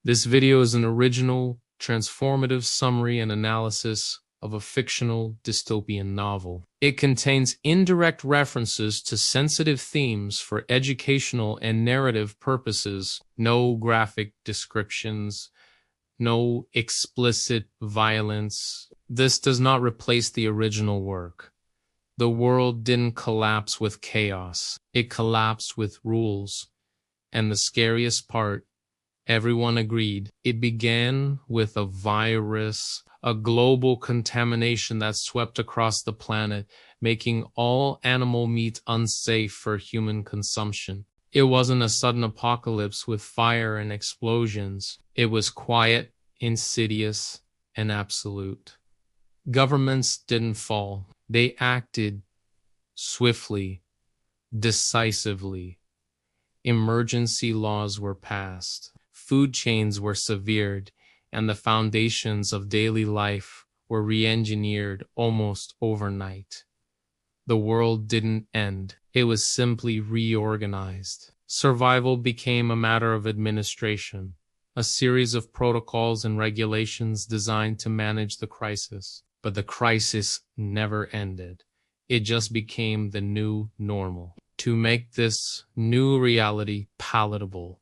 This video is an original, transformative summary and analysis of a fictional dystopian novel. It contains indirect references to sensitive themes for educational and narrative purposes, no graphic descriptions, no explicit violence. This does not replace the original work. The world didn't collapse with chaos. It collapsed with rules. And the scariest part, everyone agreed. It began with a virus, a global contamination that swept across the planet, making all animal meat unsafe for human consumption. It wasn't a sudden apocalypse with fire and explosions. It was quiet, insidious, and absolute. Governments didn't fall. They acted swiftly, decisively. Emergency laws were passed. Food chains were severed, and the foundations of daily life were re-engineered almost overnight. The world didn't end. It was simply reorganized. Survival became a matter of administration, a series of protocols and regulations designed to manage the crisis. But the crisis never ended. It just became the new normal. To make this new reality palatable,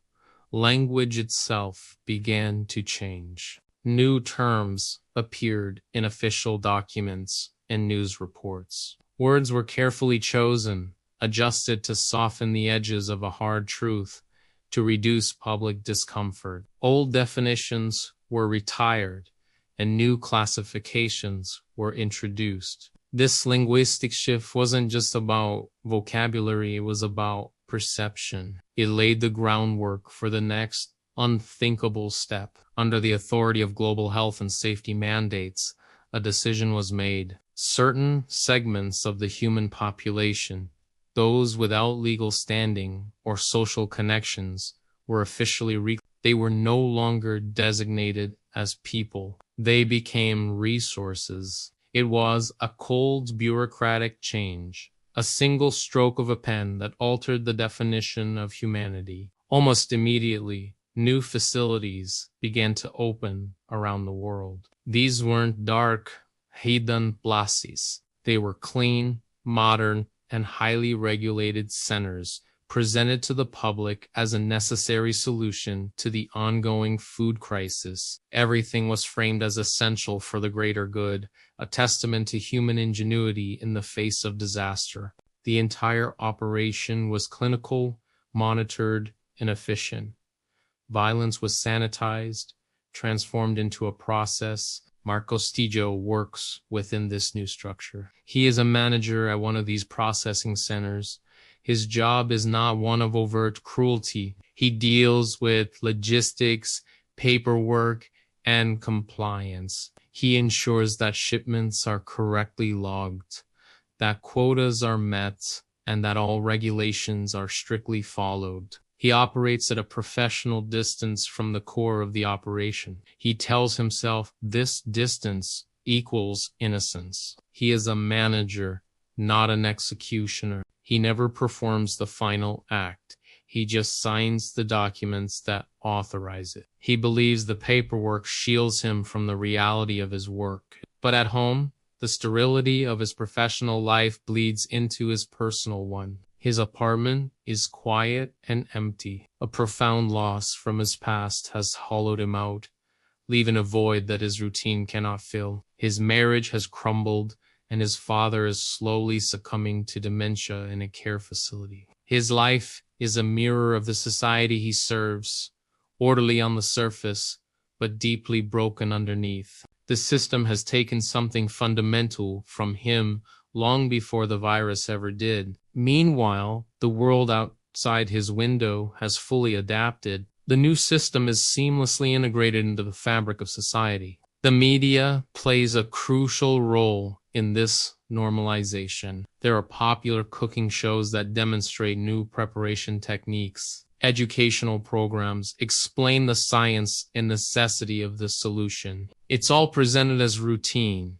language itself began to change. New terms appeared in official documents and news reports. Words were carefully chosen, adjusted to soften the edges of a hard truth, to reduce public discomfort. Old definitions were retired, and new classifications were introduced. This linguistic shift wasn't just about vocabulary, it was about perception. It laid the groundwork for the next unthinkable step. Under the authority of global health and safety mandates, a decision was made. Certain segments of the human population, those without legal standing or social connections, were officially they were no longer designated as people. They became resources. It was a cold bureaucratic change, a single stroke of a pen that altered the definition of humanity. Almost immediately, new facilities began to open around the world. These weren't dark, hidden places. They were clean, modern, and highly regulated centers presented to the public as a necessary solution to the ongoing food crisis. Everything was framed as essential for the greater good, a testament to human ingenuity in the face of disaster. The entire operation was clinical, monitored, and efficient. Violence was sanitized, transformed into a process. Marcos Tijo works within this new structure. He is a manager at one of these processing centers. His job is not one of overt cruelty. He deals with logistics, paperwork, and compliance. He ensures that shipments are correctly logged, that quotas are met, and that all regulations are strictly followed. He operates at a professional distance from the core of the operation. He tells himself this distance equals innocence. He is a manager, not an executioner. He never performs the final act. He just signs the documents that authorize it. He believes the paperwork shields him from the reality of his work. But at home, the sterility of his professional life bleeds into his personal one. His apartment is quiet and empty. A profound loss from his past has hollowed him out, leaving a void that his routine cannot fill. His marriage has crumbled, and his father is slowly succumbing to dementia in a care facility. His life is a mirror of the society he serves, orderly on the surface, but deeply broken underneath. The system has taken something fundamental from him long before the virus ever did. Meanwhile, the world outside his window has fully adapted. The new system is seamlessly integrated into the fabric of society. The media plays a crucial role in this normalization. There are popular cooking shows that demonstrate new preparation techniques. Educational programs explain the science and necessity of the solution. It's all presented as routine,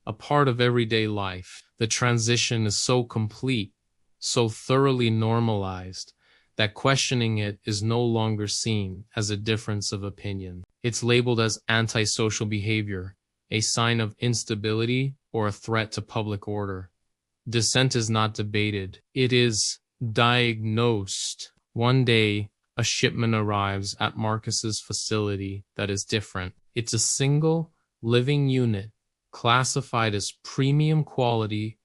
a part of everyday life. The transition is so complete, so thoroughly normalized, that questioning it is no longer seen as a difference of opinion. It's labeled as antisocial behavior, a sign of instability or a threat to public order. Dissent is not debated, it is diagnosed. One day, a shipment arrives at Marcus's facility that is different. It's a single, living unit, classified as premium quality,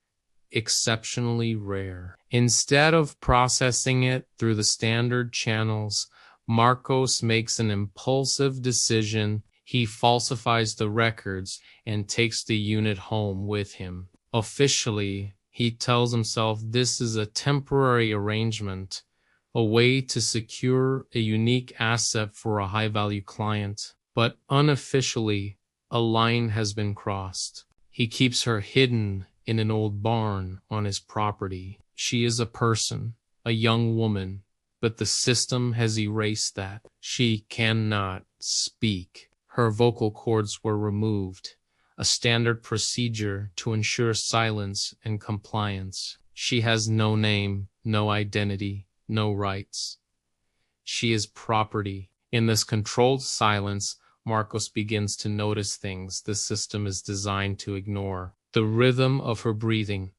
exceptionally rare. Instead of processing it through the standard channels, Marcos makes an impulsive decision. He falsifies the records and takes the unit home with him. Officially, he tells himself this is a temporary arrangement, a way to secure a unique asset for a high-value client. But unofficially, a line has been crossed. He keeps her hidden in an old barn on his property. She is a person, a young woman, but the system has erased that. She cannot speak. Her vocal cords were removed, a standard procedure to ensure silence and compliance. She has no name, no identity, no rights. She is property. In this controlled silence, Marcos begins to notice things the system is designed to ignore. The rhythm of her breathing,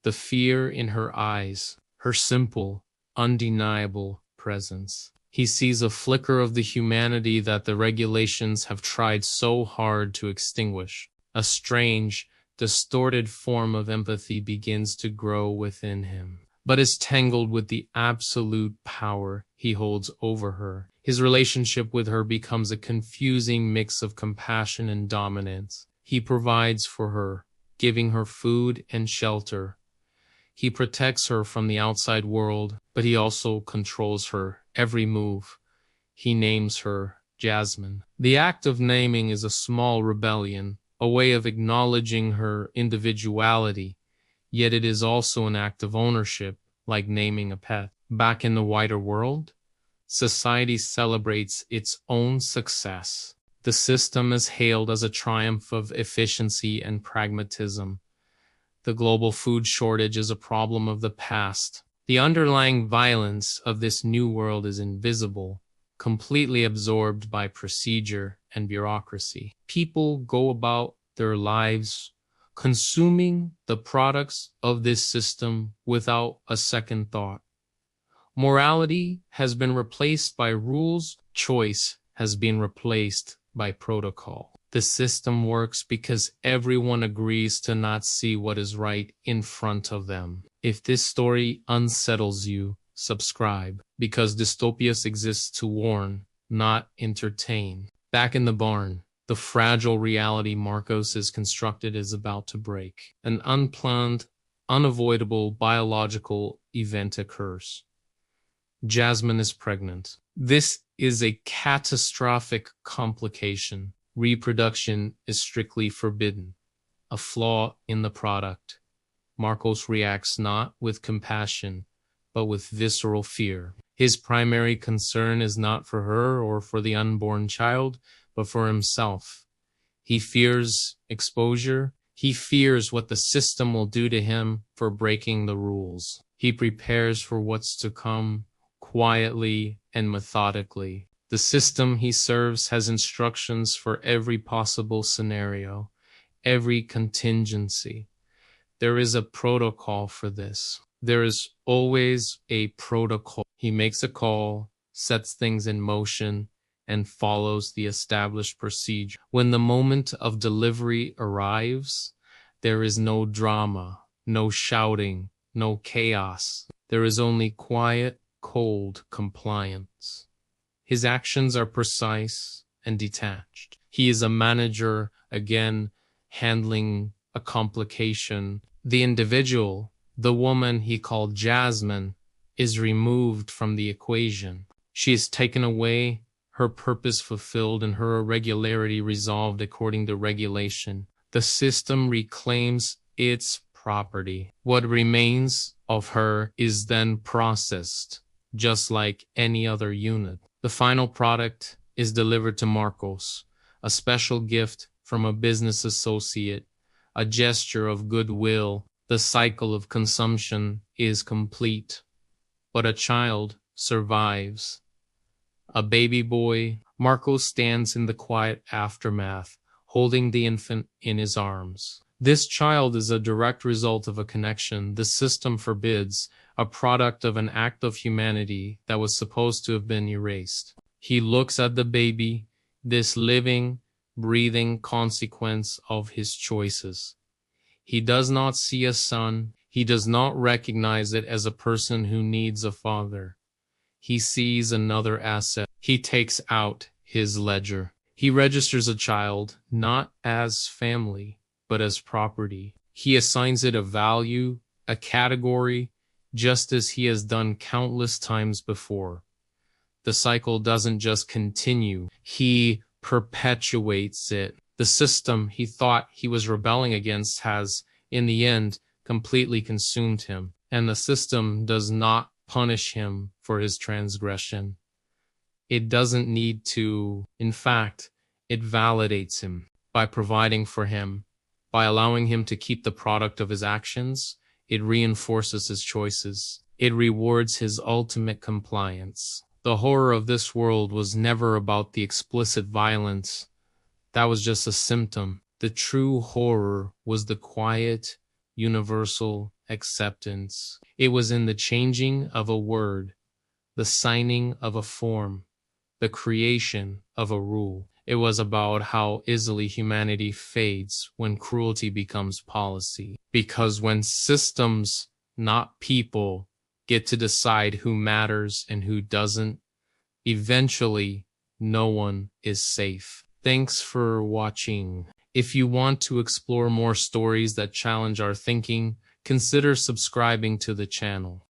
the fear in her eyes, her simple, undeniable presence. He sees a flicker of the humanity that the regulations have tried so hard to extinguish. A strange, distorted form of empathy begins to grow within him, but is tangled with the absolute power he holds over her. His relationship with her becomes a confusing mix of compassion and dominance. He provides for her, giving her food and shelter. He protects her from the outside world, but he also controls her every move. He names her Jasmine. The act of naming is a small rebellion, a way of acknowledging her individuality, yet it is also an act of ownership, like naming a pet. Back in the wider world, society celebrates its own success. The system is hailed as a triumph of efficiency and pragmatism. The global food shortage is a problem of the past. The underlying violence of this new world is invisible, completely absorbed by procedure and bureaucracy. People go about their lives consuming the products of this system without a second thought. Morality has been replaced by rules. Choice has been replaced by protocol. The system works because everyone agrees to not see what is right in front of them. If this story unsettles you, subscribe, because Dystopias exists to warn, not entertain. Back in the barn, the fragile reality Marcos is constructed is about to break. An unplanned, unavoidable biological event occurs. Jasmine is pregnant. This is a catastrophic complication. Reproduction is strictly forbidden, a flaw in the product. Marcos reacts not with compassion, but with visceral fear. His primary concern is not for her or for the unborn child, but for himself. He fears exposure. He fears what the system will do to him for breaking the rules. He prepares for what's to come quietly and methodically. The system he serves has instructions for every possible scenario, every contingency. There is a protocol for this. There is always a protocol. He makes a call, sets things in motion, and follows the established procedure. When the moment of delivery arrives, there is no drama, no shouting, no chaos. There is only quiet, cold compliance. His actions are precise and detached. He is a manager, again, handling a complication. The individual, the woman he called Jasmine, is removed from the equation. She is taken away, her purpose fulfilled, and her irregularity resolved according to regulation. The system reclaims its property. What remains of her is then processed, just like any other unit. The final product is delivered to Marcos, a special gift from a business associate, a gesture of goodwill. The cycle of consumption is complete, but a child survives. A baby boy, Marco stands in the quiet aftermath, holding the infant in his arms. This child is a direct result of a connection the system forbids, a product of an act of humanity that was supposed to have been erased. He looks at the baby, this living, breathing consequence of his choices. He does not see a son. He does not recognize it as a person who needs a father. He sees another asset. He takes out his ledger. He registers a child not as family, but as property. He assigns it a value, a category, just as he has done countless times before. The cycle doesn't just continue, he perpetuates it. The system he thought he was rebelling against has, in the end, completely consumed him, and the system does not punish him for his transgression. It doesn't need to. In fact, it validates him by providing for him, by allowing him to keep the product of his actions. It reinforces his choices. It rewards his ultimate compliance. The horror of this world was never about the explicit violence. That was just a symptom. The true horror was the quiet, universal acceptance. It was in the changing of a word, the signing of a form, the creation of a rule. It was about how easily humanity fades when cruelty becomes policy. Because when systems, not people, get to decide who matters and who doesn't, eventually no one is safe. Thanks for watching. If you want to explore more stories that challenge our thinking, consider subscribing to the channel.